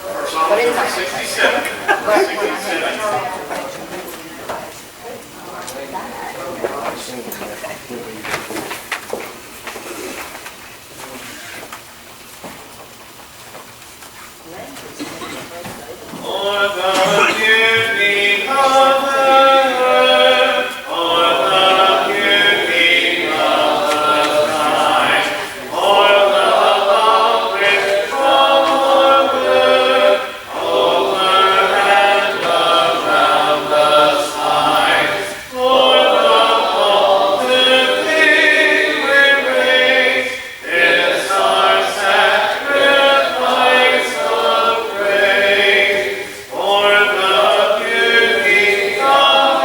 Our song is number 67. 67. Or the beauty of the earth, or the beauty of the sky, or the love which from our birth over and around the skies, or the call to thee we raise, is our sacrifice of praise. For the beauty of each hour,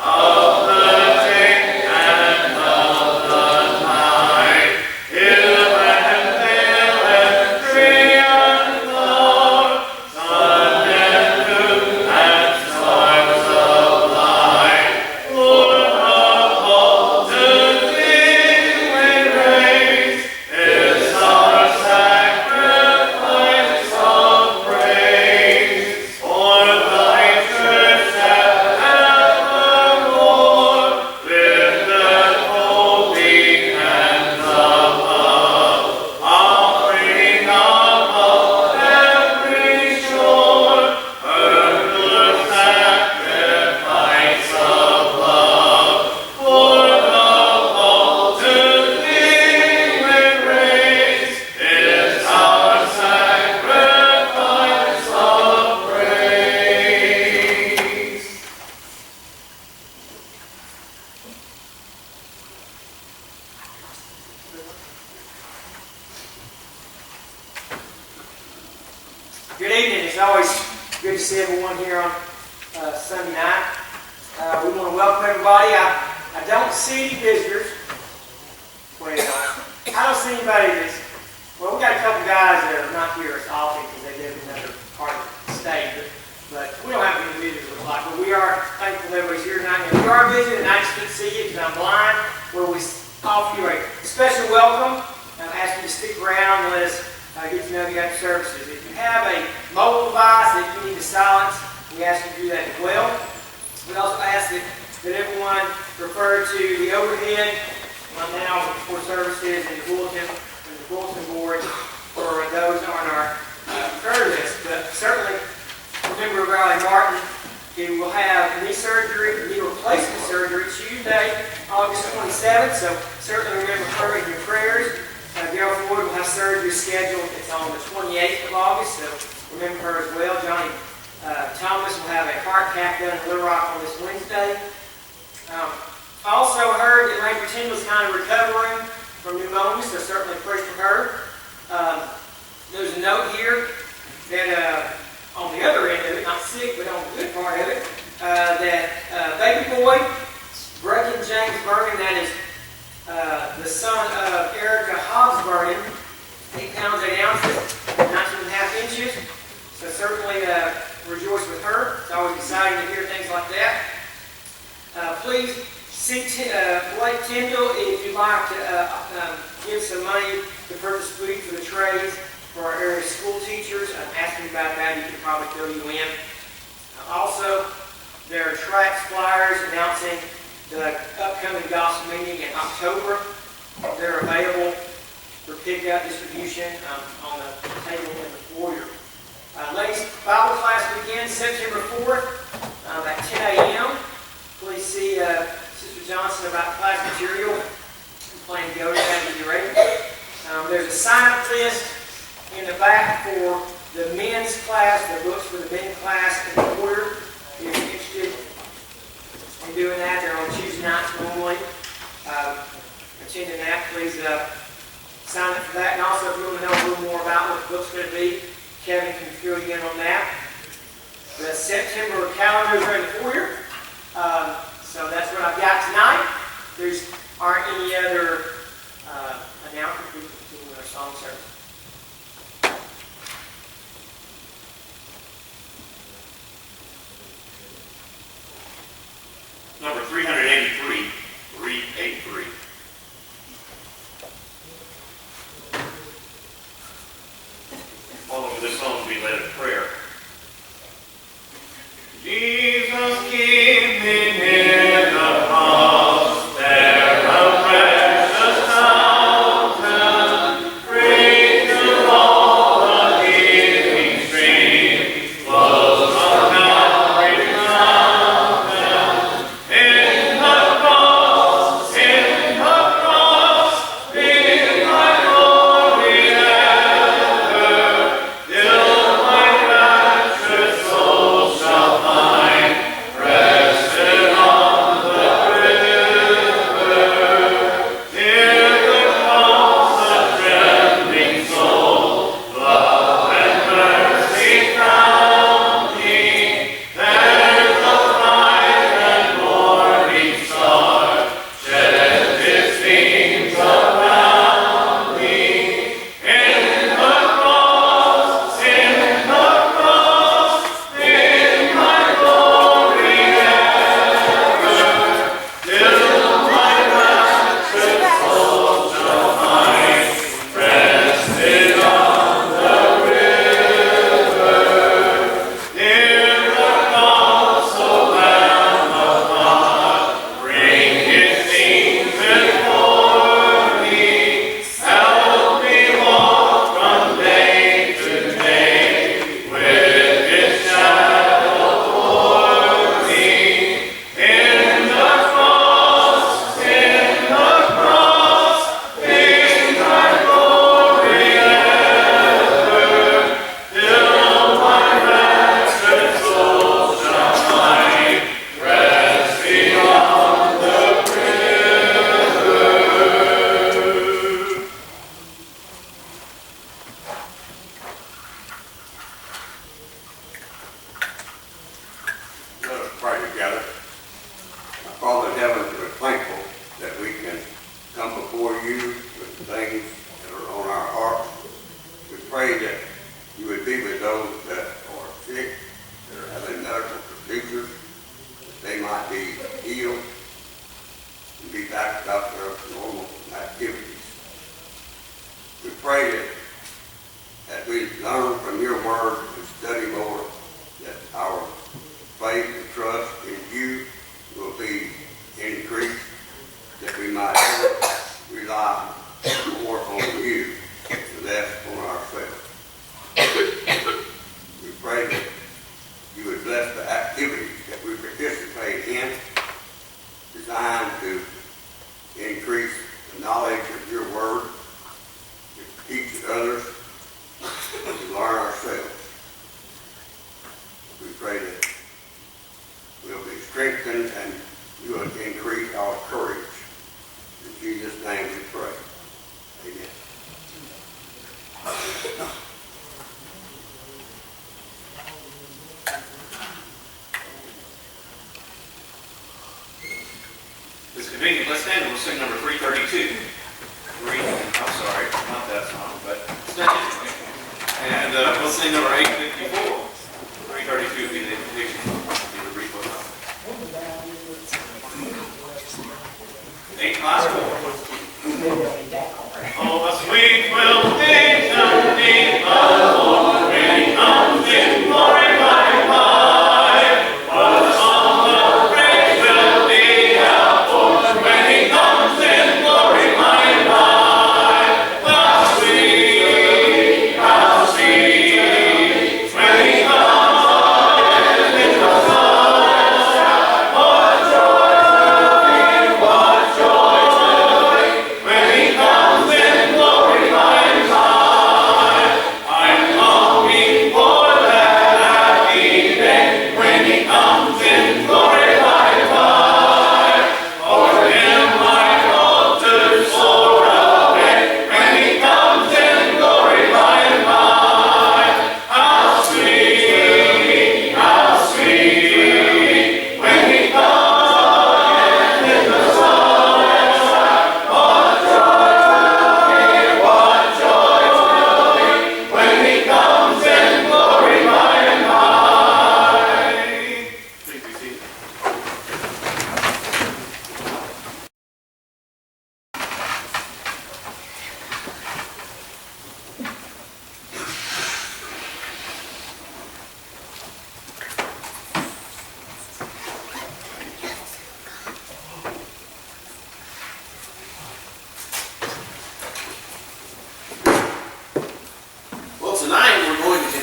of the day and of the night, hill and dale and tree and flower, sun and moon and stars of light, Lord of all, to thee we raise, is our sacrifice of praise. For thy church that evermore lifted holy hands above, offering above every shore, her sacrifice of love. Lord of all, to thee we raise, is our sacrifice of praise. Good evening. It's always good to see everyone here on Sunday night. We want to welcome everybody. I don't see any visitors. Well, I don't see anybody that's... Well, we got a couple guys that are not here as often because they live in another part of the state. But we don't have any visitors, it looks like. But we are thankful that everybody's here tonight. And if you are visiting, I just can't see you because I'm blind, where we offer you a special welcome. I ask you to stick around and let us get to know you after services. If you have a mobile device that you need to silence, we ask you to do that as well. We also ask that everyone refer to the overhead now before services and the bulletin board for those on our prayer list. But certainly, remember Riley Martin, who will have knee surgery, knee replacement surgery Tuesday, August 27th. So certainly remember her in your prayers. Gail Ford will have surgery scheduled. It's on the 28th of August, so remember her as well. Johnny Thomas will have a heart cath done in Little Rock on this Wednesday. I also heard that Ranger Tyndall's kind of recovering from pneumonia, so certainly pray for her. There's a note here that on the other end of it, not sick, but on the good part of it, that baby boy, Brecken James Vernon, that is the son of Erica Hobbs Vernon, 8 pounds 8 ounces, 19.5 inches. So certainly rejoice with her. It's always exciting to hear things like that. Please see Blake Tyndall if you'd like to give some money to purchase food for the trays for our area school teachers. I'm asking about that. You can probably fill you in. Also, there are tracts, flyers announcing the upcoming gospel meeting in October. They're available for pickup distribution on the table in the foyer. Ladies' Bible class begins September 4th at 10 a.m. Please see Sister Johnson about class material. We plan to go to that if you're ready. There's a sign-up list in the back for the men's class, the books for the men's class in the foyer. If you're interested in doing that, they're on Tuesday nights normally. Attending that, please sign up for that. And also, if you want to know a little more about what the book's going to be, Kevin can fill you in on that. The September calendars are in the foyer. So that's what I've got tonight. There aren't any other announcements. We can continue with our song service. Number 383, 383. Follow this song will be led in prayer. Jesus, keep me near the cross, there a precious fountain, free to all the healing stream, flows from Calvary's mountain. In the cross, be my glory ever, till my raptured soul shall find rested on the river. Near the cross, a trembling soul, love and mercy found me. There's a bright and morning star, shed its beams around me. In the cross, in my glory ever, till my raptured soul shall find rested on the river. Near the cross, O Lamb of God, bring His things before me. Help me walk from day to day with His shadow o'er me. In the cross, be my glory ever, till my raptured soul shall find resting on the river. Let us pray together. Our Father in heaven, we're thankful that we can come before you with things that are on our hearts. We pray that you would be with those that are sick, that are having medical procedures, that they might be healed and be back about their normal activities. We pray that as we learn from your word and study more, that our faith and trust in you will be increased, that we might rely more on you and less on ourselves. We pray that you would bless the activities that we participate in, designed to increase the knowledge of your word, to teach others, and to learn ourselves. We pray that we'll be strengthened and you will increase our courage. In Jesus' name we pray. Amen. If it's convenient, let's stand and we'll sing number 332. I'm sorry, not that song, but and we'll sing number 854. 332 will be the invitation. Be the brief one. 8 last 4. Oh, a sweet will sing to me, the Lord, when He comes in glory by night. What a song of praise will be our voice when He comes in glory by night. How sweet, when He comes in the sun. What joy will be, what joy will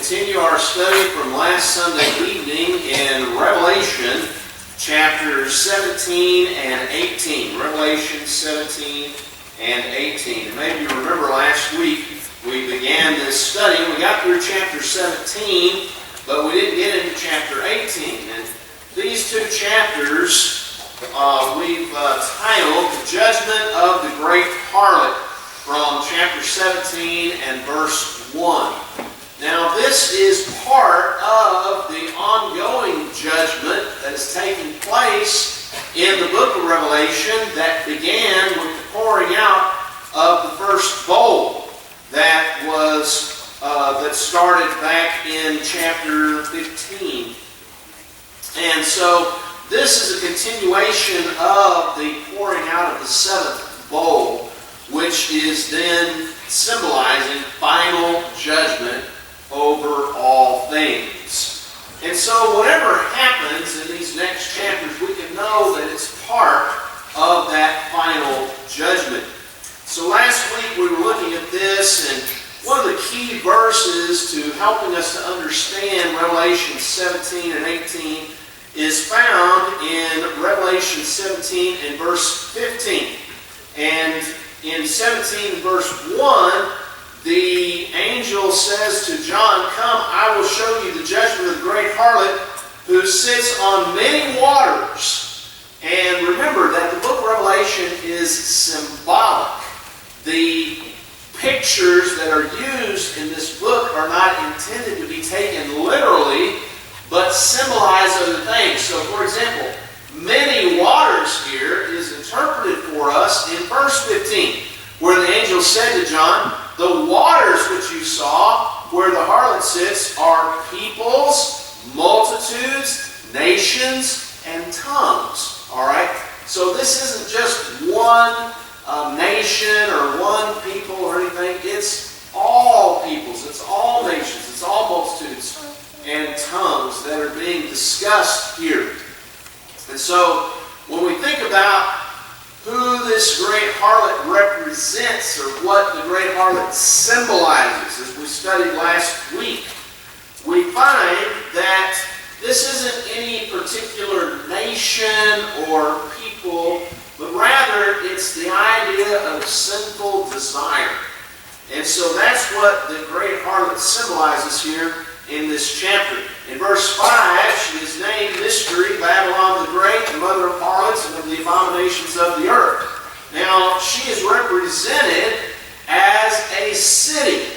continue our study from last Sunday evening in Revelation chapters 17 and 18. Revelation 17 and 18. And maybe you remember last week we began this study. We got through chapter 17, but we didn't get into chapter 18. And these two chapters we've titled The Judgment of the Great Harlot from chapter 17 and verse 1. Now this is part of the ongoing judgment that is taking place in the book of Revelation that began with the pouring out of the first bowl that started back in chapter 15. And so this is a continuation of the pouring out of the seventh bowl, which is then symbolizing final judgment over all things. And so whatever happens in these next chapters, we can know that it's part of that final judgment. So last week we were looking at this, and one of the key verses to helping us to understand Revelation 17 and 18 is found in Revelation 17 and verse 15. And in 17 and verse 1, the angel says to John, "Come, I will show you the judgment of the great harlot who sits on many waters." And remember that the book of Revelation is symbolic. The pictures that are used in this book are not intended to be taken literally, but symbolize other things. So, for example, many waters here is interpreted for us in verse 15, where the angel said to John, "The waters which you saw, where the harlot sits, are peoples, multitudes, nations, and tongues." All right? So this isn't just one nation or one people or anything. It's all peoples, it's all nations, it's all multitudes and tongues that are being discussed here. And so when we think about who this great harlot represents, or what the great harlot symbolizes, as we studied last week, we find that this isn't any particular nation or people, but rather it's the idea of sinful desire. And so that's what the great harlot symbolizes here in this chapter. In verse 5, she is named Mystery, Babylon the Great, the mother of harlots and of the abominations of the earth. Now, she is represented as a city.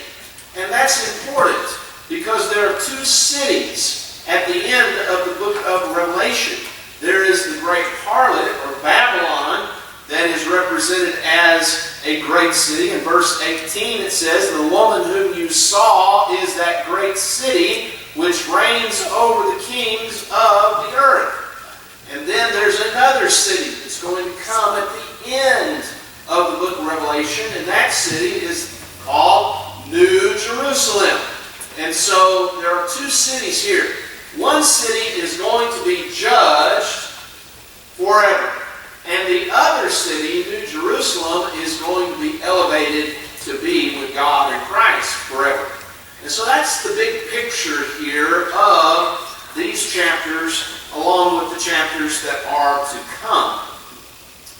And that's important because there are two cities at the end of the book of Revelation. There is the great harlot, or Babylon, that is represented as a great city. In verse 18 it says, "The woman whom you saw is that great city which reigns over the kings of the earth." And then there's another city that's going to come at the end of the book of Revelation, and that city is called New Jerusalem. And so there are two cities here. One city is going to be judged forever. And the other city, New Jerusalem, is going to be elevated to be with God in Christ forever. And so that's the big picture here of these chapters, along with the chapters that are to come.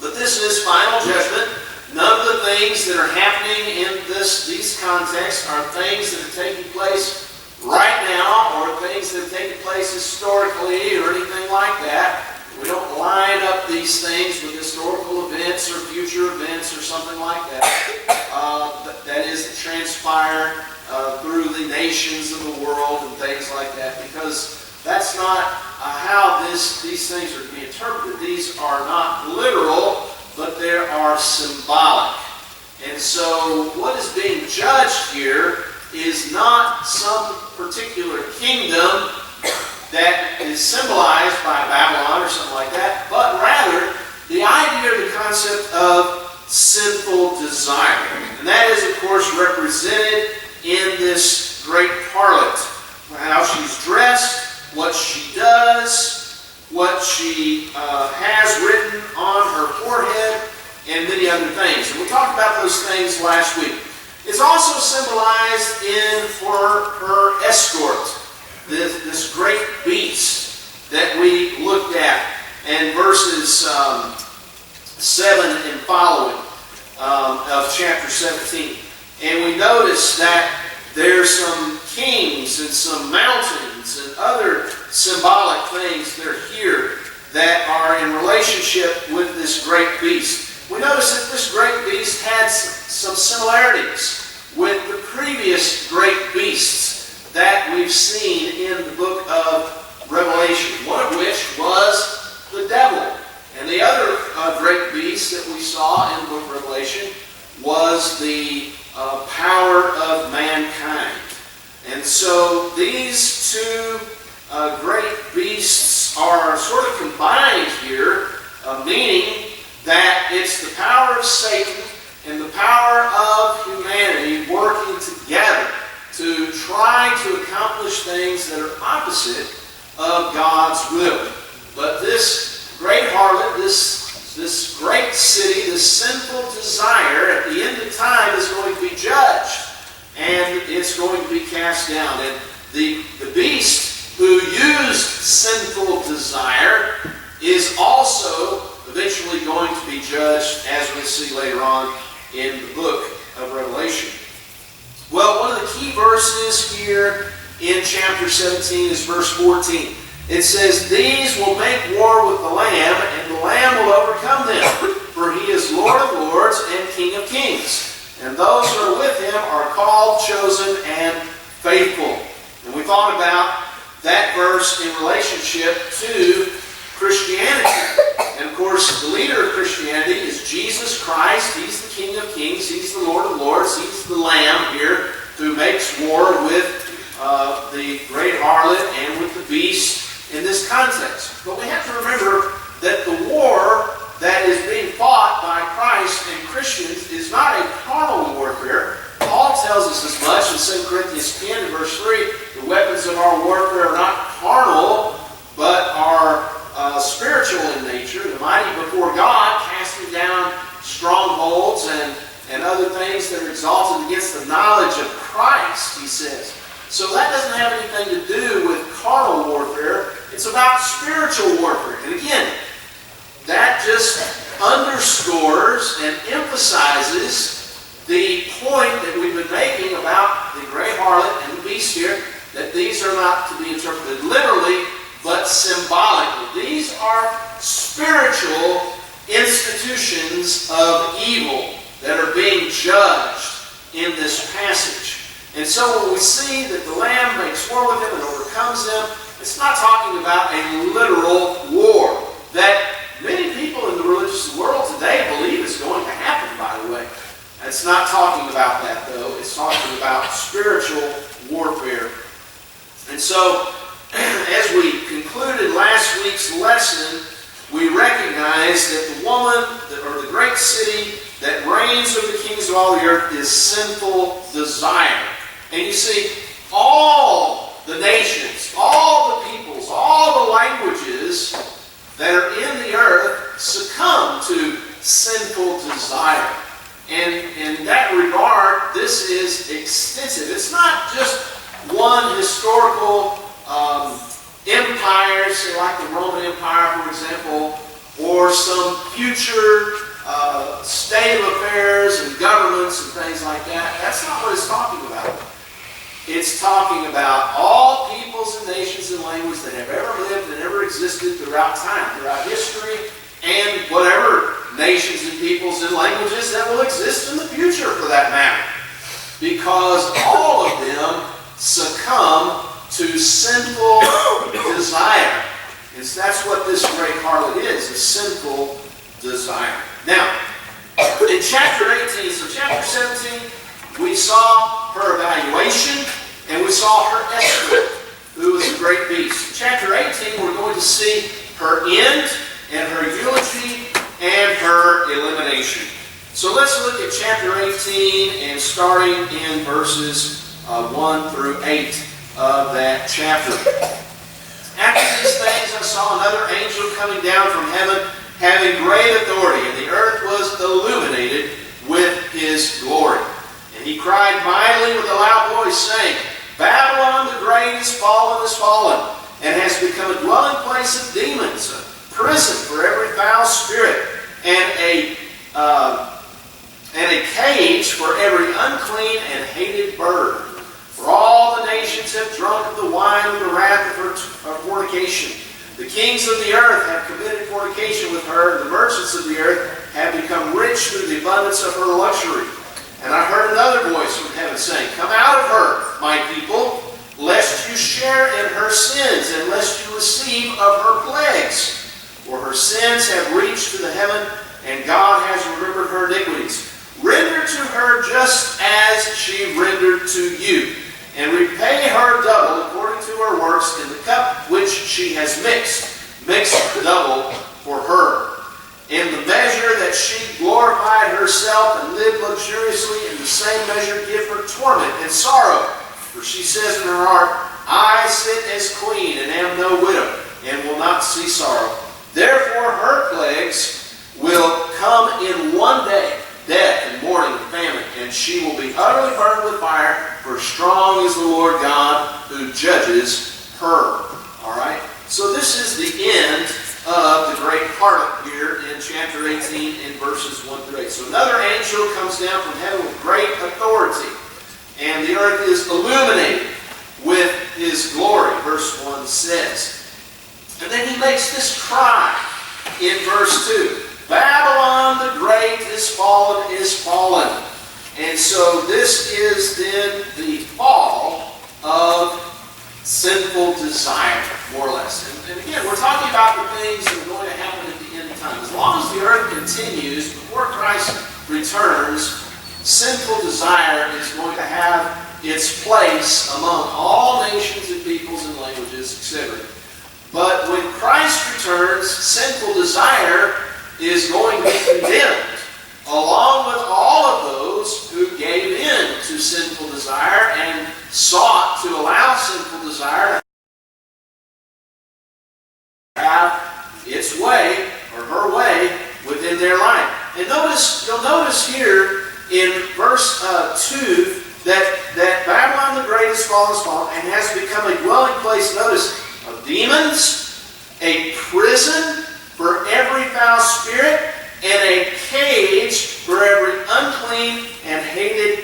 But this is final judgment. None of the things that are happening in these contexts are things that are taking place right now, or things that have taken place historically, or anything like that. We don't line up these things with historical events or future events or something like that. That is to transpire through the nations of the world and things like that, because that's not how these things are to be interpreted. These are not literal, but they are symbolic. And so what is being judged here is not some particular kingdom that is symbolized by Babylon or something like that, but rather the idea or the concept of sinful desire. And that is, of course, represented in this great harlot. How she's dressed, what she does, what she has written on her forehead, and many other things. And we talked about those things last week. It's also symbolized in for her escort. chapter 17. And we notice that there's some kings and some mountains and other symbolic things that are here that are in relationship with this great beast. We notice that this great beast had some similarities with the previous great beasts that we've seen in the book of Revelation, one of which was the devil. And the other great beast that we saw in the book of Revelation was the power of mankind. And so these two great beasts are sort of combined here, meaning that it's the power of Satan and the power of humanity working together to try to accomplish things that are opposite of God's will. But this great harlot, this great city, this sinful desire, at the end of time is going to be judged. And it's going to be cast down. And the beast who used sinful desire is also eventually going to be judged, as we'll see later on in the book of Revelation. Well, one of the key verses here in chapter 17 is verse 14. It says, "These will make war with the Lamb, and the Lamb will overcome them, for he is Lord of lords and King of kings. And those who are with him are called, chosen, and faithful." And we thought about that verse in relationship to Christianity. And of course, the leader of Christianity is Jesus Christ. He's the King of kings. He's the Lord of lords. He's the Lamb here who makes war with the great harlot and with the beast in this context. But we have to remember that the war that is being fought by Christ and Christians is not a carnal warfare. Paul tells us as much in 2 Corinthians 10 and verse 3, "The weapons of our warfare are not carnal, but are spiritual in nature, the mighty before God, casting down strongholds and other things that are exalted against the knowledge of Christ," he says. So that doesn't have anything to do with carnal warfare. It's about spiritual warfare. And again, that just underscores and emphasizes the point that we've been making about the great harlot and the beast here, that these are not to be interpreted literally, but symbolically. These are spiritual institutions of evil that are being judged in this passage. And so when we see that the Lamb makes war with him and overcomes them, it's not talking about a literal war that many people in the religious world today believe is going to happen, by the way. It's not talking about that, though. It's talking about spiritual warfare. And so, as we concluded last week's lesson, we recognize that the woman, or the great city that reigns over the kings of all the earth, is sinful desire. And you see, all the nations, all the peoples, all the languages that are in the earth succumb to sinful desire. And in that regard, this is extensive. It's not just one historical empire, say like the Roman Empire, for example, or some future state of affairs and governments and things like that. That's not what it's talking about. It's talking about all peoples and nations and languages that have ever lived and ever existed throughout time, throughout history, and whatever nations and peoples and languages that will exist in the future, for that matter. Because all of them succumb to sinful desire. And that's what this great harlot is, a sinful desire. Now, in chapter 18, so chapter 17, we saw her evaluation, and we saw her escort, who was a great beast. In chapter 18, we're going to see her end, and her eulogy, and her elimination. So let's look at chapter 18, and starting in verses 1 through 8 of that chapter. "After these things I saw another angel coming down from heaven, having great authority, and the earth was illuminated with his glory. And he cried mightily with a loud voice, saying, Babylon the great is fallen, and has become a dwelling place of demons, a prison for every foul spirit, and a and a cage for every unclean and hated bird. For all the nations have drunk of the wine of the wrath of her fornication. The kings of the earth have committed fornication with her, and the merchants of the earth have become rich through the abundance of her luxury. And I heard another voice from heaven saying, Come out of her, my people, lest you share in her sins, and lest you receive of her plagues. For her sins have reached to the heaven, and God has remembered her iniquities. Render to her just as she rendered to you, and repay her double according to her works in the cup which she has mixed. Mix double for her. In the measure that she glorified herself and lived luxuriously, in the same measure give her torment and sorrow. For she says in her heart, I sit as queen and am no widow, and will not see sorrow. Therefore her plagues will come in one day, death and mourning and famine, and she will be utterly burned with fire, for strong is the Lord God who judges her. All right? So this is the end of the great harlot here in chapter 18 in verses 1 through 8. So another angel comes down from heaven with great authority, and the earth is illuminated with his glory, verse 1 says. And then he makes this cry in verse 2. Babylon the great is fallen, is fallen. And so this is then the fall of sinful desire, more or less. And again, we're talking about the things that are going to happen at the end of time. As long as the earth continues, before Christ returns, sinful desire is going to have its place among all nations and peoples and languages, etc. But when Christ returns, sinful desire is going to be condemned, along with all of those who gave in to sinful desire and sought to allow sinful desire to have its way, or her way, within their life. And you'll notice here in verse 2 that Babylon the Great is fallen, and has become a dwelling place, notice, of demons, a prison for every foul spirit, and a cage for every unclean and hated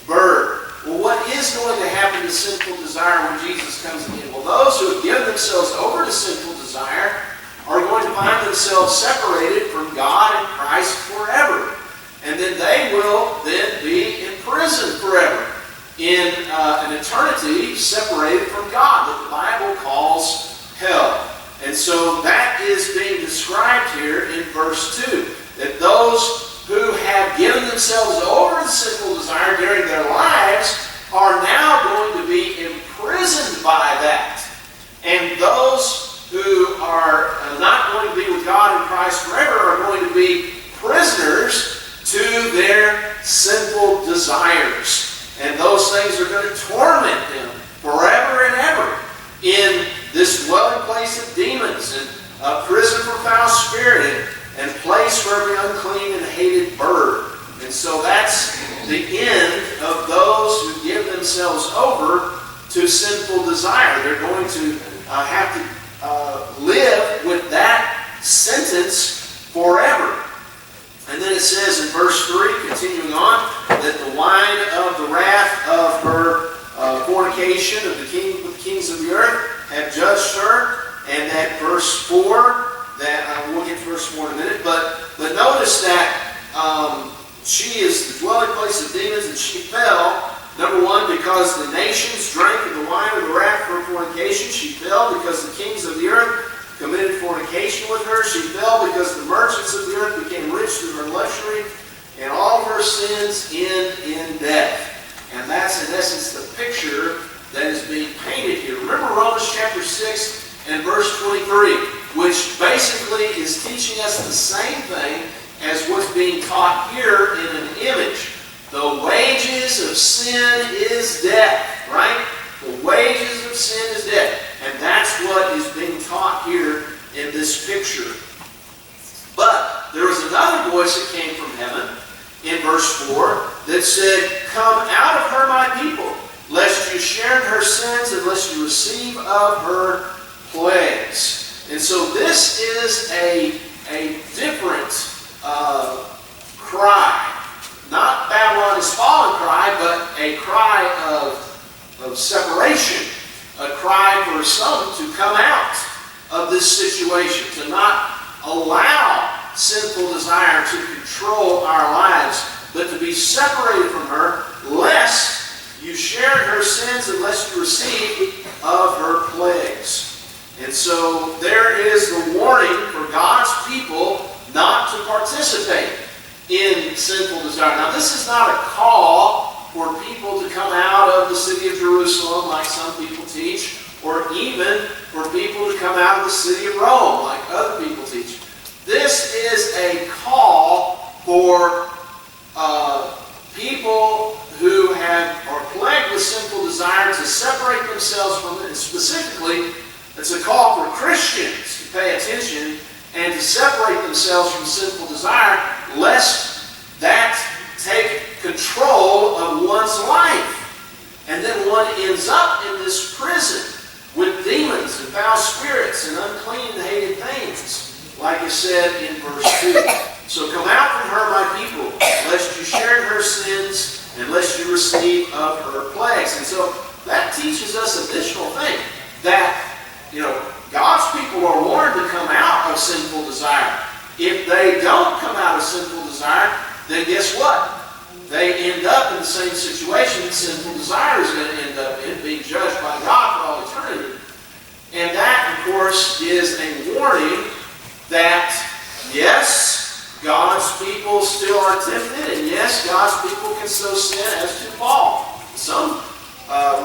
bird. Well, what is going to happen to sinful desire when Jesus comes again? Well, those who have given themselves over to sinful desire are going to find themselves separated from God and Christ forever. And then they will then be in prison forever, in an eternity separated from God that the Bible calls hell. And so that is being described here in verse 2, that those who have given themselves over to sinful desire during their lives are now going to be imprisoned by that. And those who are not going to be with God and Christ forever are going to be prisoners to their sinful desires. And those things are going to torment them forever and ever in this dwelling place of demons, and a prison for foul spirit, and place for every unclean and hated bird. And so that's the end of those who give themselves over to sinful desire. They're going to have to live with that sentence forever. And then it says in verse 3, continuing on, that the wine of the wrath of her fornication of the kings of the earth have judged her. And that verse 4, that we'll get to verse 4 in a minute, but notice that she is the dwelling place of demons, and she fell, number one, because the nations drank of the wine of the wrath of her fornication. She fell because the kings of the earth committed fornication with her. She fell because the merchants of the earth became rich through her luxury, and all of her sins end in death. And that's in essence the picture that is being painted here. Remember Romans chapter 6 and verse 23, which basically is teaching us the same thing as what's being taught here in an image. The wages of sin is death, right? The wages of sin is death. And that's what is being taught here in this picture. But there was another voice that came from heaven in verse 4 that said, Come out of her, my people, lest you share in her sins, and lest you receive of her plagues. And so this is a different cry not Babylon is fallen cry, but a cry of separation, a cry for some to come out of this situation, to not allow sinful desire to control our lives, but to be separated from her, lest you share in her sins and lest you receive of her plagues. And so there is the warning for God's people not to participate in sinful desire. Now, this is not a call for people to come out of the city of Jerusalem like some people teach, or even for people to come out of the city of Rome like other people teach. This is a call for people who are plagued with sinful desire to separate themselves from it. And specifically, it's a call for Christians to pay attention and to separate themselves from sinful desire, lest that take control of one's life. And then one ends up in this prison with demons and foul spirits and unclean and hated things, like it said in verse 2. So come out from her, my people, lest you share in her sins, and lest you receive of her plagues. And so that teaches us an additional thing, that God's people are warned to come out of sinful desire. If they don't come out of sinful desire, then guess what? They end up in the same situation that sinful desire is going to end up in, being judged by God for all eternity. And that, of course, is a warning that, yes, God's people still are tempted, and yes, God's people can so sin as to fall. Some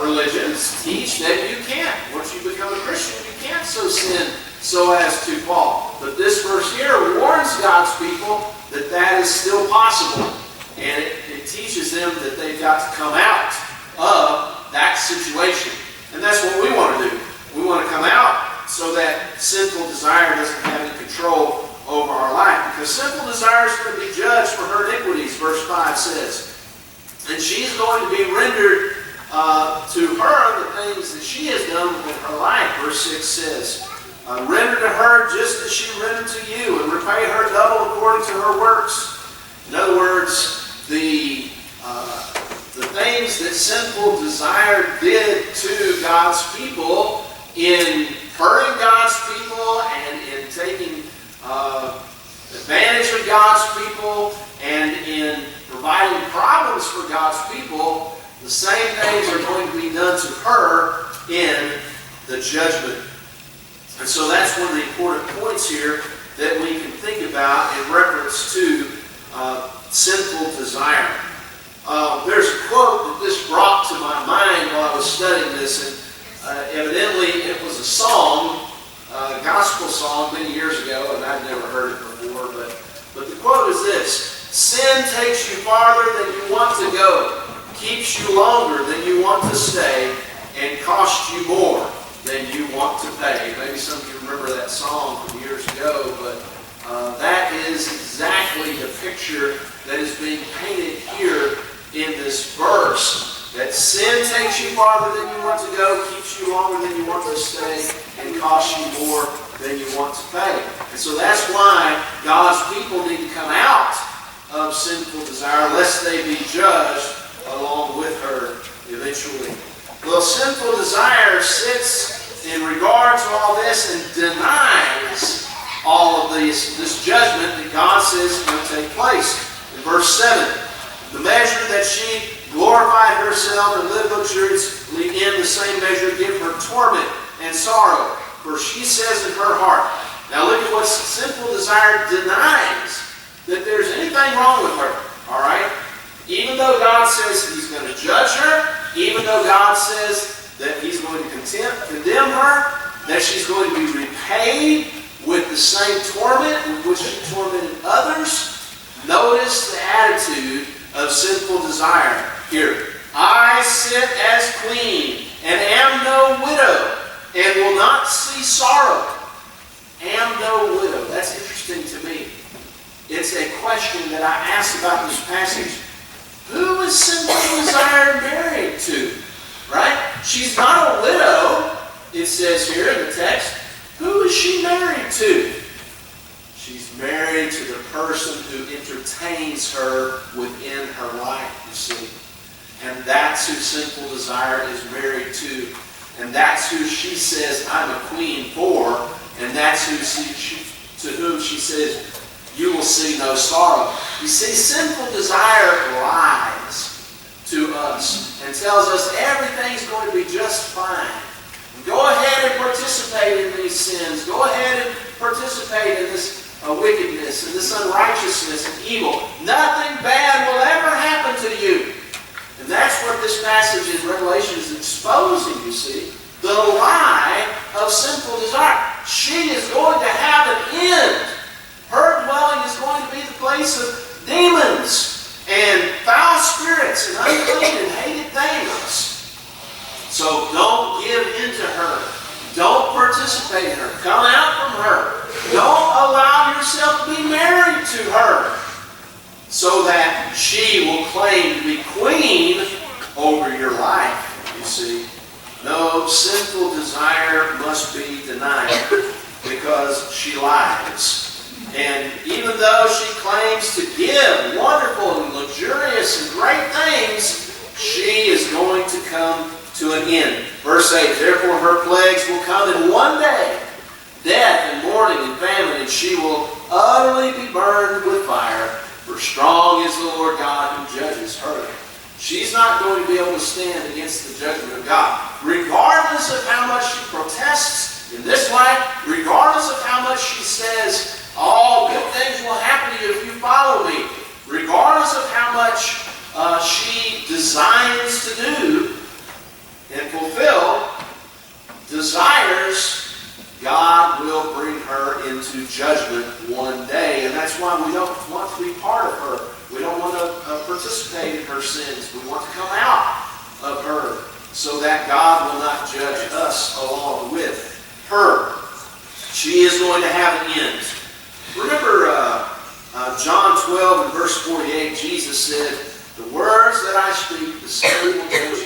religions teach that you can't. Once you become a Christian, you can't so sin so as to fall. But this verse here warns God's people that that is still possible. And it teaches them that they've got to come out of that situation. And that's what we want to do. We want to come out so that sinful desire doesn't have any control over our life. Because sinful desire is going to be judged for her iniquities, verse 5 says. And she's going to be rendered to her the things that she has done with her life, verse 6 says. Render to her just as she rendered to you, and repay her double according to her works. In other words, the things that sinful desire did to God's people in hurting God's people and in taking advantage of God's people and in providing problems for God's people, the same things are going to be done to her in the judgment. And so that's one of the important points here that we can think about in reference to sinful desire. There's a quote that this brought to my mind while I was studying this, and evidently it was a song, a gospel song many years ago, and I'd never heard it before, but the quote is this: sin takes you farther than you want to go, keeps you longer than you want to stay, and costs you more than you want to pay. Maybe some of you remember that song from years ago, but that is exactly the picture that is being painted here in this verse. That sin takes you farther than you want to go, keeps you longer than you want to stay, and costs you more than you want to pay. And so that's why God's people need to come out of sinful desire, lest they be judged along with her eventually. Well, sinful desire sits in regard to all this and denies all of this judgment that God says is going to take place. In verse 7, the measure that she glorified herself and lived luxuriously in, the same measure give her torment and sorrow. For she says in her heart. Now look at what sinful desire denies, that there's anything wrong with her. All right? Even though God says He's going to judge her, even though God says that He's going to condemn her, that she's going to be repaid with the same torment with which she tormented others, notice the attitude of sinful desire here. I sit as queen, and am no widow, and will not see sorrow. Am no widow. That's interesting to me. It's a question that I asked about this passage. Who is sinful desire married to? Right? She's not a widow, it says here in the text. Who is she married to? She's married to the person who entertains her within her life, you see. And that's who sinful desire is married to. And that's who she says, I'm a queen for. And that's who to whom she says, you will see no sorrow. You see, sinful desire lies to us and tells us everything's going to be just fine. Go ahead and participate in these sins. Go ahead and participate in this wickedness and this unrighteousness and evil. Nothing bad will ever happen to you. And that's what this passage in Revelation is exposing, you see. The lie of sinful desire. She is going to have an end. Her dwelling is going to be the place of demons and foul spirits and unclean and hated things. So don't give in to her. Don't participate in her. Come out from her. Don't allow yourself to be married to her so that she will claim to be queen over your life, you see. No, sinful desire must be denied because she lies. And even though she claims to give wonderful and luxurious and great things, she is going to come to an end. Verse 8, therefore her plagues will come in one day, death and mourning and famine, and she will utterly be burned with fire, for strong is the Lord God who judges her. She's not going to be able to stand against the judgment of God. Regardless of how much she protests in this life, regardless of how much she says, all good things will happen to you if you follow me, regardless of how much she designs to do and fulfill desires, God will bring her into judgment one day. And that's why we don't want to be part of her. We don't want to participate in her sins. We want to come out of her so that God will not judge us along with her. She is going to have an end. Remember John 12 and verse 48, Jesus said, the words that I speak, the Spirit will judge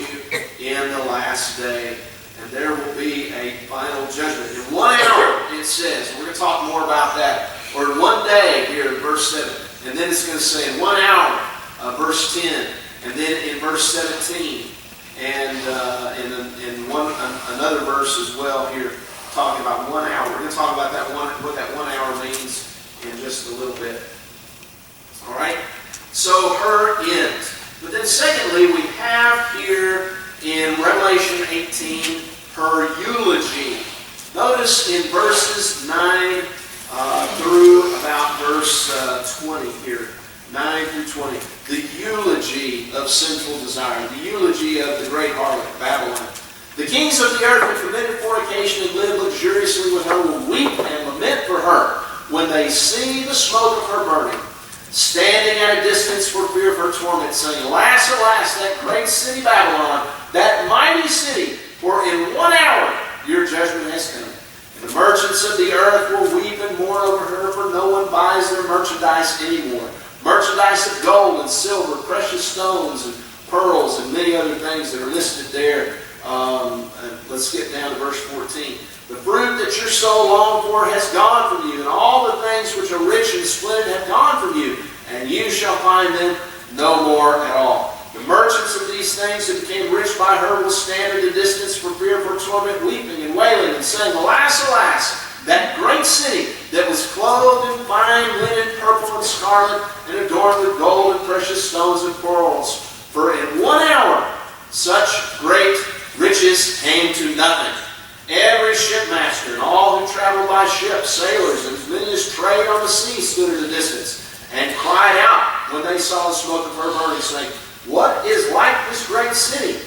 you in the last day. And there will be a final judgment. In 1 hour, it says, we're going to talk more about that, or in 1 day here in verse 7. And then it's going to say in 1 hour, verse 10, and then in verse 17, and in another verse as well here, talking about 1 hour. We're going to talk about what that 1 hour means in just a little bit. All right? So her end. But then secondly, we have here in Revelation 18, her eulogy. Notice in verses 9 through about verse 20 here. 9 through 20. The eulogy of sinful desire. The eulogy of the great harlot, Babylon. The kings of the earth who committed fornication and lived luxuriously with her will weep and lament for her when they see the smoke of her burning, standing at a distance for fear of her torment, saying, alas, alas, that great city Babylon, that mighty city, for in 1 hour your judgment has come. And the merchants of the earth will weep and mourn over her, for no one buys their merchandise anymore. Merchandise of gold and silver, precious stones and pearls, and many other things that are listed there. Let's skip down to verse 14. The fruit that your soul longed for has gone from you, and all the things which are rich and splendid have gone from you, and you shall find them no more at all. The merchants of these things who became rich by her will stand at a distance for fear of her torment, weeping and wailing, and saying, alas, alas, that great city that was clothed in fine linen, purple and scarlet, and adorned with gold and precious stones and pearls. For in 1 hour such great riches came to nothing. Every shipmaster and all who traveled by ship, sailors, and as many as trade on the sea stood at a distance, and cried out when they saw the smoke of her burning, saying, what is like this great city?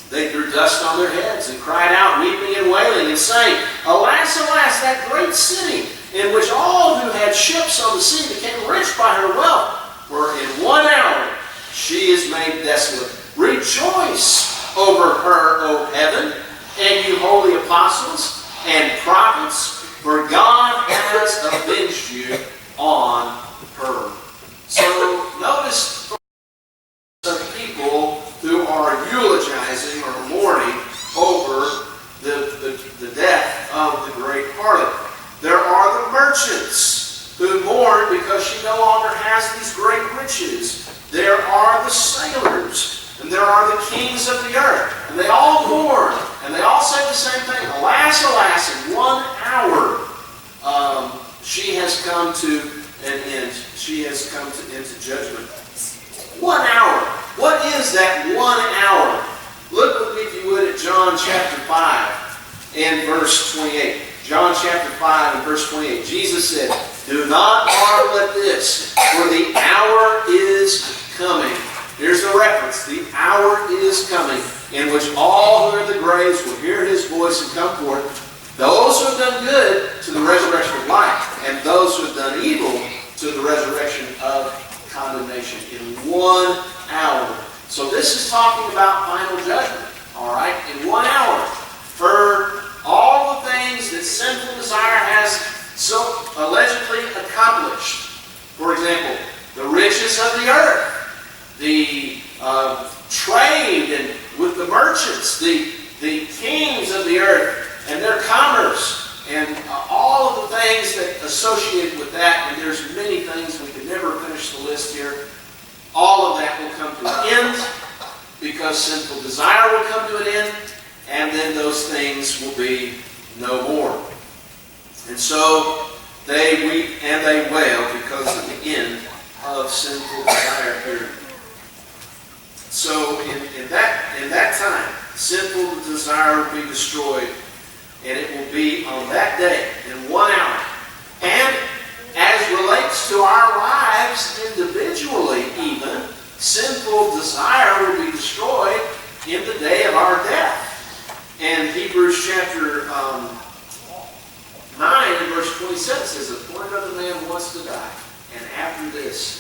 They threw dust on their heads and cried out, weeping and wailing, and saying, alas, alas, that great city, in which all who had ships on the sea became rich by her wealth. For in 1 hour she is made desolate. Rejoice over her, O heaven, and you holy apostles and prophets, for God has avenged you on her. So notice some people who are eulogizing or mourning over the death of the great harlot. There are the merchants who because she no longer has these great riches. There are the sailors, and there are the kings of the earth, and they all mourn, and they all say the same thing. Alas, alas, in 1 hour she has come to an end. She has come into judgment. 1 hour. What is that 1 hour? Look with me, if you would, at John chapter 5 and verse 28. John chapter 5 and verse 28. Jesus said, "Do not marvel at this, for the hour is coming." Here's the reference. The hour is coming, in which all who are in the graves will hear his voice and come forth. Those who have done good to the resurrection of life, and those who have done evil to the resurrection of condemnation. In 1 hour. So this is talking about final judgment. All right? In 1 hour. For all the things that sinful desire has so allegedly accomplished. For example, the riches of the earth, the trade and with the merchants, the kings of the earth and their commerce, and all of the things that associate with that, and there's many things, we could never finish the list here. All of that will come to an end because sinful desire will come to an end, and then those things will be no more. And so they weep and they wail because of the end of sinful desire here. So in that time, sinful desire will be destroyed, and it will be on that day in 1 hour. And as relates to our lives individually even, sinful desire will be destroyed in the day of our death. And Hebrews chapter 9 and verse 27 says, "The appointed of the man wants to die, and after this,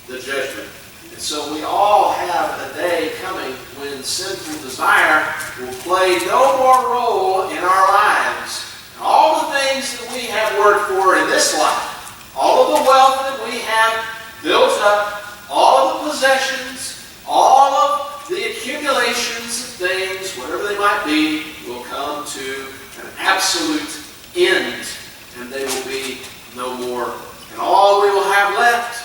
the judgment." And so we all have a day coming when sinful desire will play no more role in our lives. And all the things that we have worked for in this life, all of the wealth that we have built up, all of the possessions, all of the accumulations of things, whatever they might be, will come to an absolute end, and they will be no more. And all we will have left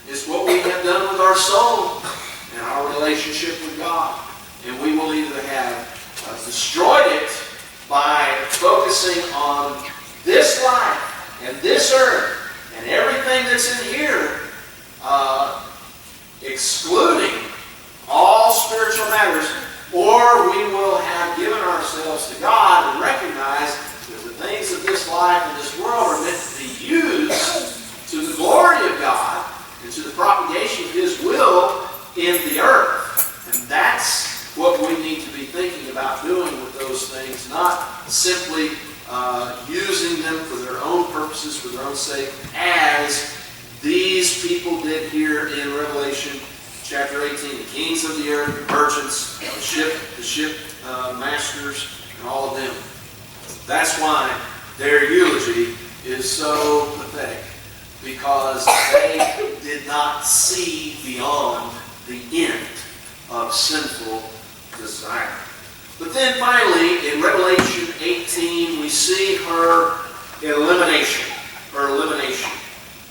is what we have done with our soul and our relationship with God. And we will either have destroyed it by focusing on this life and this earth and everything that's in here, excluding all spiritual matters, or we will have given ourselves to God and recognize that the things of this life and this world are meant to be used to the glory of God and to the propagation of His will in the earth. And that's what we need to be thinking about doing with those things, not simply using them for their own purposes, for their own sake, as these people did here in Revelation chapter 18. The kings of the earth, the merchants, the ship masters, and all of them. That's why their eulogy is so pathetic, because they did not see beyond the end of sinful desire. But then finally, in Revelation 18, we see her elimination.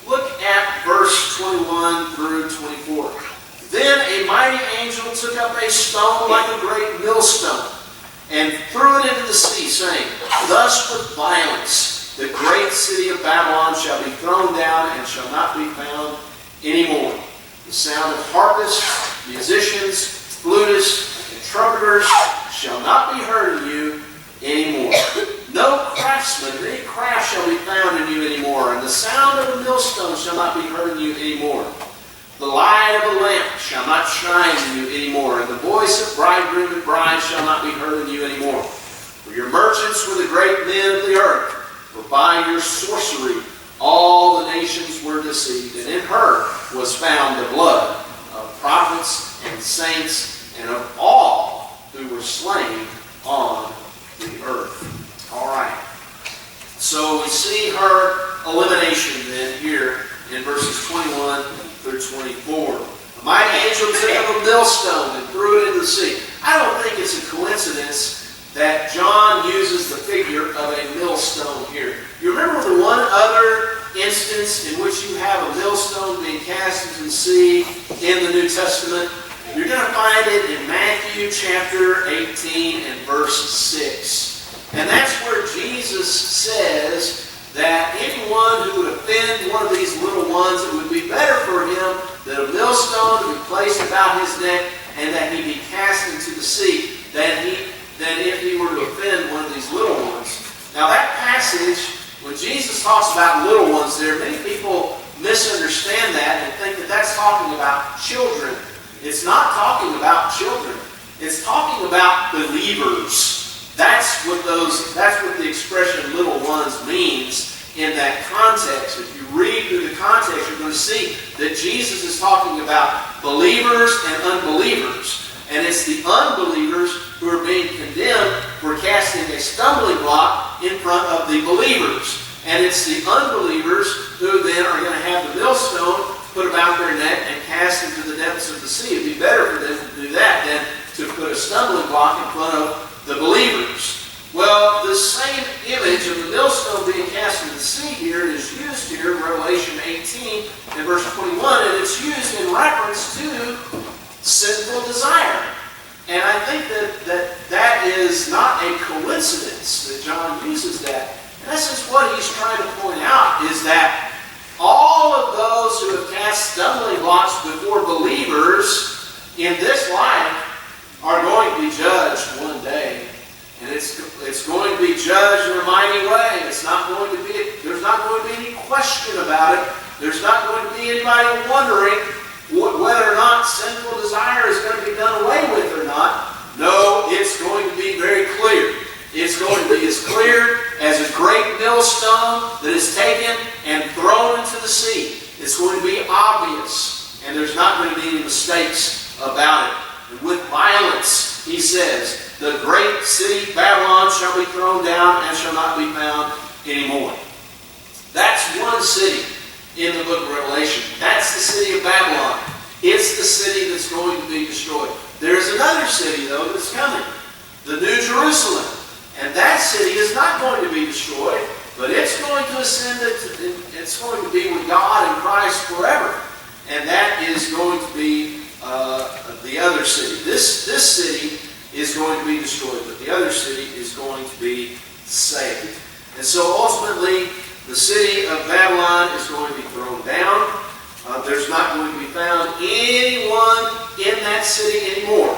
Look at verse 21 through 24. "Then a mighty angel took up a stone like a great millstone, and threw it into the sea, saying, Thus with violence the great city of Babylon shall be thrown down, and shall not be found any more. The sound of harpists, musicians, flutists, and trumpeters shall not be heard in you anymore. No craftsman of any craft shall be found in you anymore, and the sound of a millstone shall not be heard in you anymore. The light of a lamp shall not shine in you anymore, and the voice of bridegroom and bride shall not be heard in you anymore. For your merchants were the great men of the earth, for by your sorcery all the nations were deceived, and in her was found the blood of prophets and saints, and of all who were slain on the earth." All right. So we see her elimination then here in verses 21 through 24. A mighty angel took up a millstone and threw it into the sea. I don't think it's a coincidence that John uses the figure of a millstone here. You remember the one other instance in which you have a millstone being cast into the sea in the New Testament, you're going to find it in Matthew chapter 18 and verse 6. And that's where Jesus says that anyone who would offend one of these little ones, it would be better for him that a millstone to be placed about his neck and that he be cast into the sea than if he were to offend one of these little ones. Now that passage, when Jesus talks about little ones there, many people misunderstand that and think that that's talking about children. It's not talking about children. It's talking about believers. That's what the expression little ones means in that context. If you read through the context, you're going to see that Jesus is talking about believers and unbelievers. And it's the unbelievers who are being condemned for casting a stumbling block in front of the believers. And it's the unbelievers who then are going to have the millstone put about their neck and cast into the depths of the sea. It'd be better for them to do that than to put a stumbling block in front of the believers. Well, the same image of the millstone being cast into the sea here is used here in Revelation 18 and verse 21, and it's used in reference to sinful desire. And I think that is not a coincidence that John uses that. In essence, what he's trying to point out is that all of those who have cast stumbling blocks before believers in this life are going to be judged one day. And it's going to be judged in a mighty way. There's not going to be any question about it. There's not going to be anybody wondering whether or not sinful desire is going to be done away with or not. No, it's going to be very clear. It's going to be as clear as a great millstone that is taken and thrown into the sea. It's going to be obvious, and there's not going to be any mistakes about it. And with violence, he says, the great city Babylon shall be thrown down and shall not be found anymore. That's one city in the book of Revelation. That's the city of Babylon. It's the city that's going to be destroyed. There's another city, though, that's coming. The New Jerusalem. And that city is not going to be destroyed, but it's going to ascend, it's going to be with God and Christ forever. And that is going to be the other city. This city is going to be destroyed, but the other city is going to be saved. And so ultimately, the city of Babylon is going to be thrown down. There's not going to be found anyone in that city anymore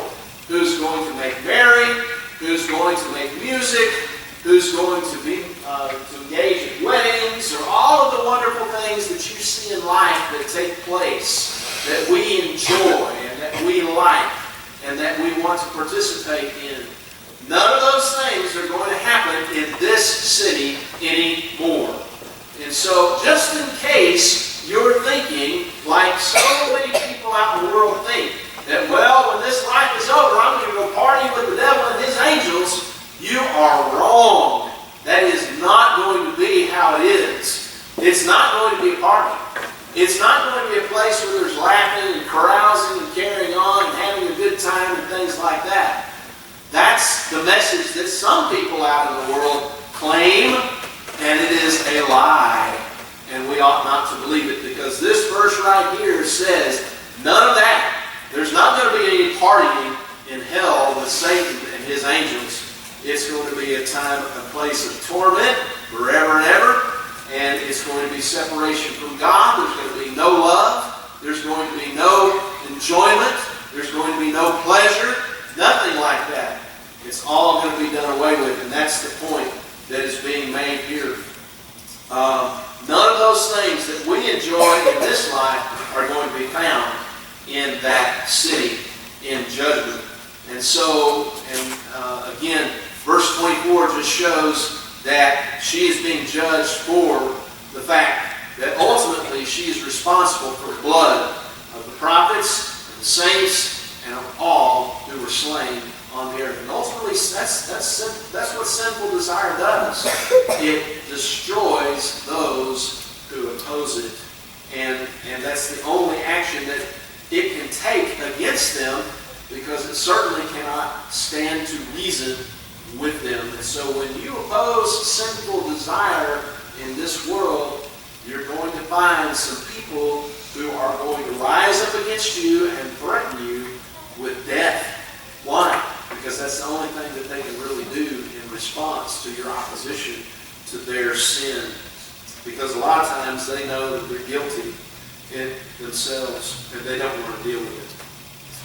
who's going to make merry, who's going to make music, who's going to be to engage in weddings, or all of the wonderful things that you see in life that take place, that we enjoy and that we like and that we want to participate in. None of those things are going to happen in this city anymore. And so, just in case you're thinking, like so many people out in the world think, that, well, when this life is over, I'm going to go party with the devil and his angels, you are wrong. That is not going to be how it is. It's not going to be a party. It's not going to be a place where there's laughing and carousing and carrying on and having a good time and things like that. That's the message that some people out in the world claim, and it is a lie. And we ought not to believe it, because this verse right here says none of that. There's not going to be any partying in hell with Satan and his angels. It's going to be a place of torment forever and ever. And it's going to be separation from God. There's going to be no love. There's going to be no enjoyment. There's going to be no pleasure. Nothing like that. It's all going to be done away with. And that's the point that is being made here. None of those things that we enjoy in this life are going to be found in that city in judgment. And so, again, verse 24 just shows that she is being judged for the fact that ultimately she is responsible for the blood of the prophets, and the saints, and of all who were slain on the earth. And ultimately, that's what sinful desire does. It destroys those who oppose it. And that's the only action that it can take against them, because it certainly cannot stand to reason with them. And so when you oppose sinful desire in this world, you're going to find some people who are going to rise up against you and threaten you with death. Why? Because that's the only thing that they can really do in response to your opposition to their sin. Because a lot of times they know that they're guilty in themselves and they don't want to deal with it.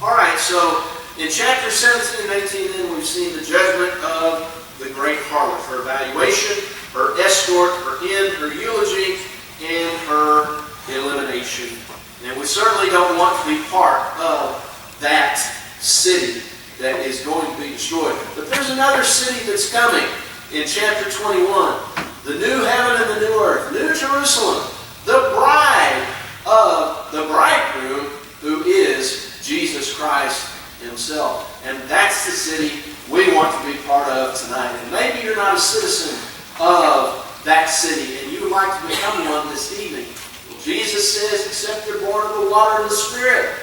All right, so in chapter 17 and 18 then we've seen the judgment of the great harlot, her evaluation, her escort, her end, her eulogy, and her elimination. And we certainly don't want to be part of that city that is going to be destroyed. But there's another city that's coming in chapter 21. The new heaven and the new earth, New Jerusalem, the bride of the bridegroom who is Jesus Christ himself. And that's the city we want to be part of tonight. And maybe you're not a citizen of that city and you would like to become one this evening. Well, Jesus says, except you're born of the water and the Spirit,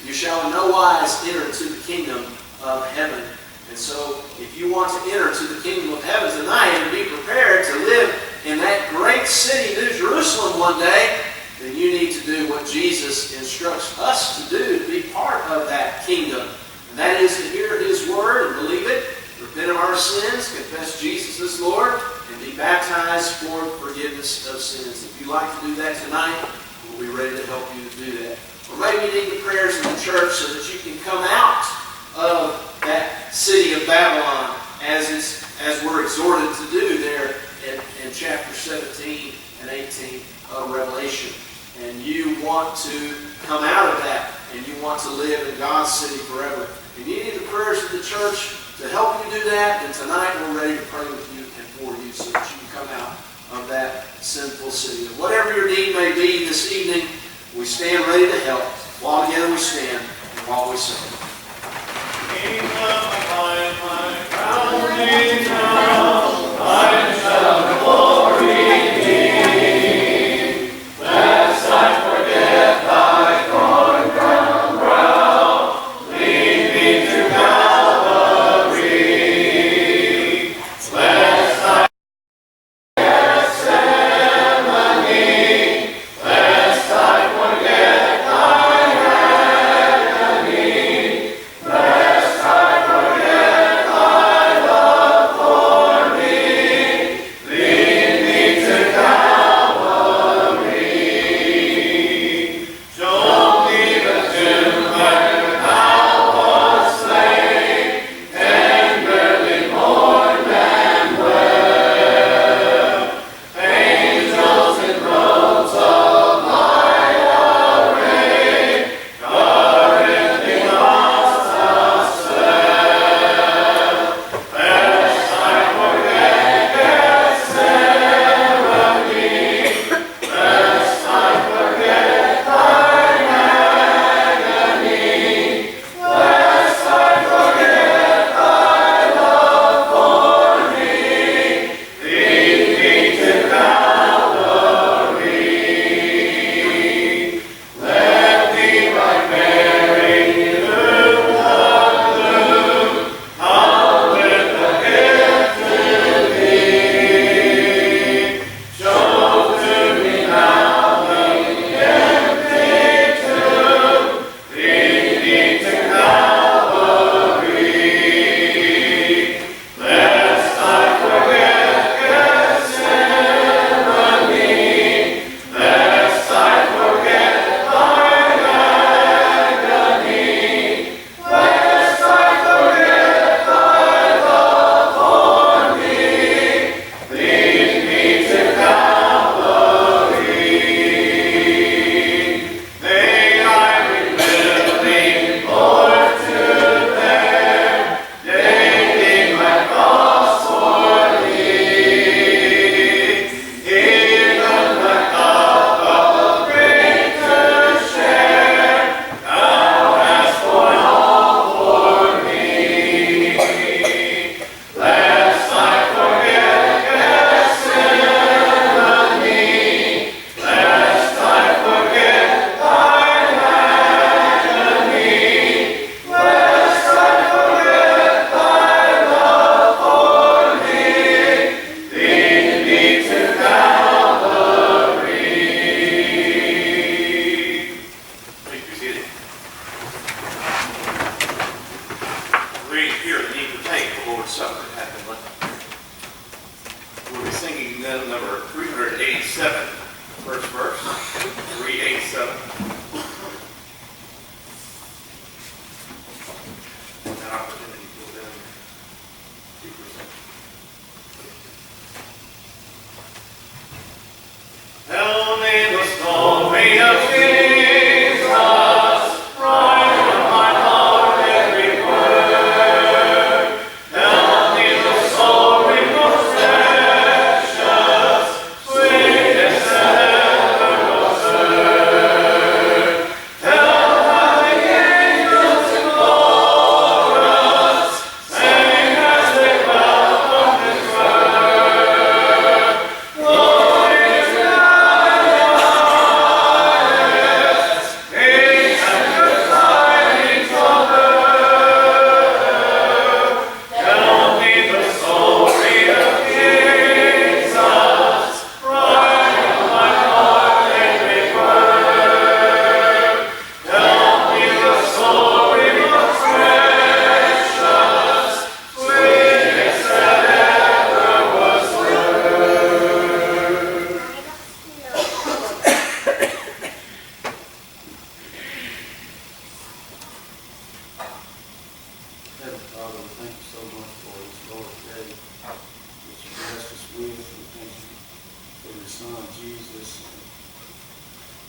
you shall in no wise enter into the kingdom of heaven. And so, if you want to enter to the kingdom of heaven tonight and be prepared to live in that great city, New Jerusalem, one day, then you need to do what Jesus instructs us to do to be part of that kingdom. And that is to hear His word and believe it, repent of our sins, confess Jesus as Lord, and be baptized for forgiveness of sins. If you'd like to do that tonight, we'll be ready to help you to do that. Or maybe you need the prayers of the church so that you can come out of that city of Babylon as we're exhorted to do there in chapter 17 and 18 of Revelation. And you want to come out of that and you want to live in God's city forever. And you need the prayers of the church to help you do that. And tonight we're ready to pray with you and for you so that you can come out of that sinful city. And whatever your need may be this evening, we stand ready to help. While together we stand and while we sing. Kingdom of my crown is now, I shall glory be. Lest I forget thy thorn crown brow, lead me to Calvary. Lest I forget Gethsemane, lest I forget thy agony, lest I forget thy love for singing then number 387, first verse, 387. An opportunity for them to present. Tell me the story of Jesus, right in my heart every word. Tell me the story most precious, sweetest that ever was heard. Tell how the angels in chorus sang as they welcomed His word. Glory to God in the highest, peace and good tidings on earth. Tell me the story of Jesus, right in my heart every word. Tell me the story most precious, sweetest that ever was heard. Heavenly Father, we thank you so much for this Lord's Day that you blessed us with. We thank you for your Son, Jesus, and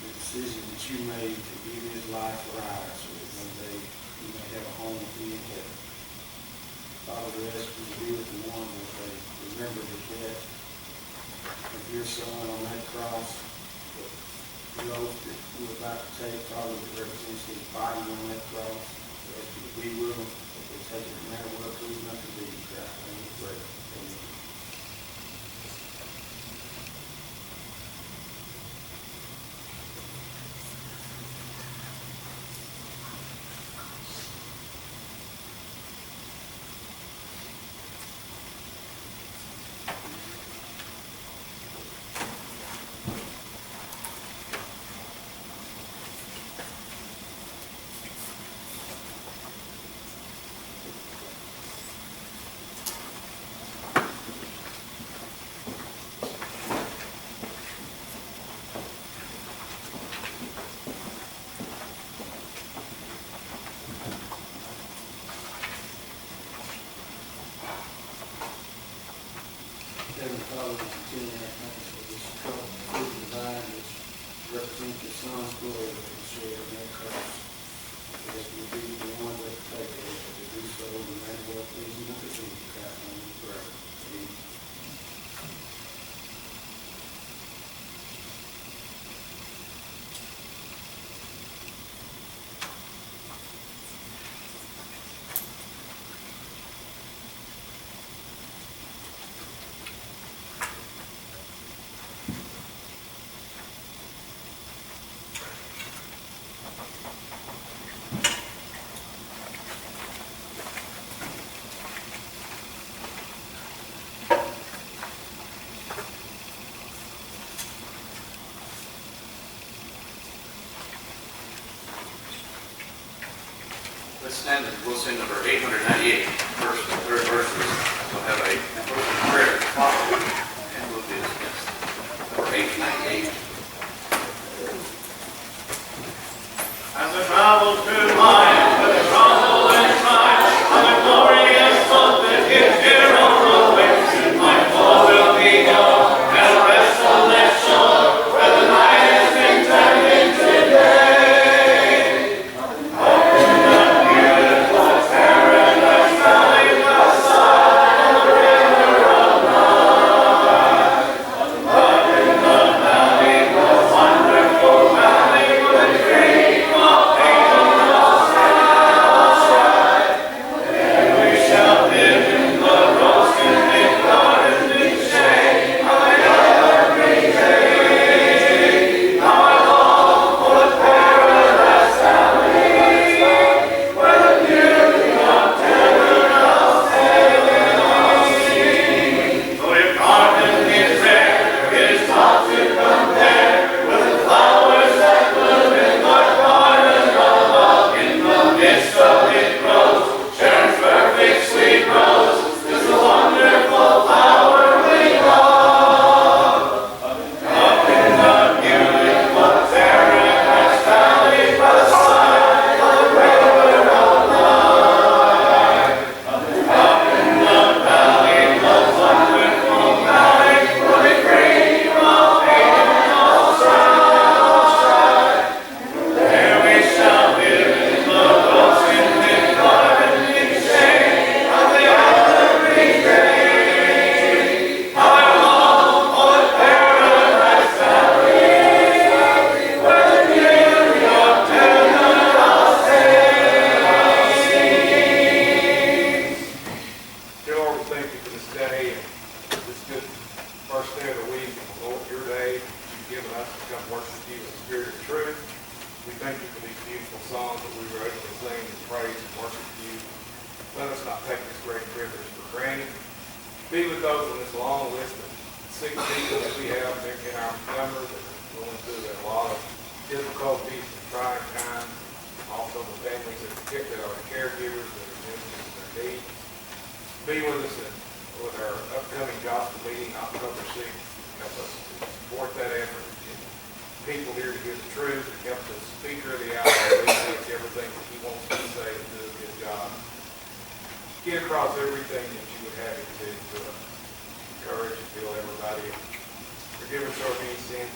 the decision that you made to give his life for ours, so that one day we may have a home with you in heaven. Father, we ask you to be with the ones that they remember the death of your Son on that cross, the oath that you were about to take, Father, that represents his body on that cross. We ask you to be with them. Take it no matter what, please not to be. Christ, I need to pray. Amen. Heavenly Father, we continue our thanks for this cup of food divine which represents your Son's glory that was shared on that cross. We ask you to be the one that take it, to do so no matter what, please not to be. Christ, I need to pray. Amen. Let's stand and we'll sing number 898, first and third verses. We'll have a prayer to follow, and we'll be dismissed. Number 898. As I travel through life with trouble and strife, on the glorious hope that is here on the way, my fall will be gone, and rest on that shore, where the night has been turned into day. Paradise valley, the sun, and the rain. first day of the week, and the Lord, your day, you've given us to come worship you in spirit and truth. We thank you for these beautiful songs that we were able to sing and praise and worship you. Let us not take this great privilege for granted. Be with those on this long list of sick people that we have in our numbers that are going through a lot of difficulties and trying times. Also the families that are the caregivers that are ministering their needs. Be with us with our upcoming gospel meeting October 6th. Help us to support that effort. Get people here to hear the truth. Help the speaker of the hour research everything that he wants to say and do a good job. Get across everything that you would have him to encourage and feel everybody. Forgive us our many sins.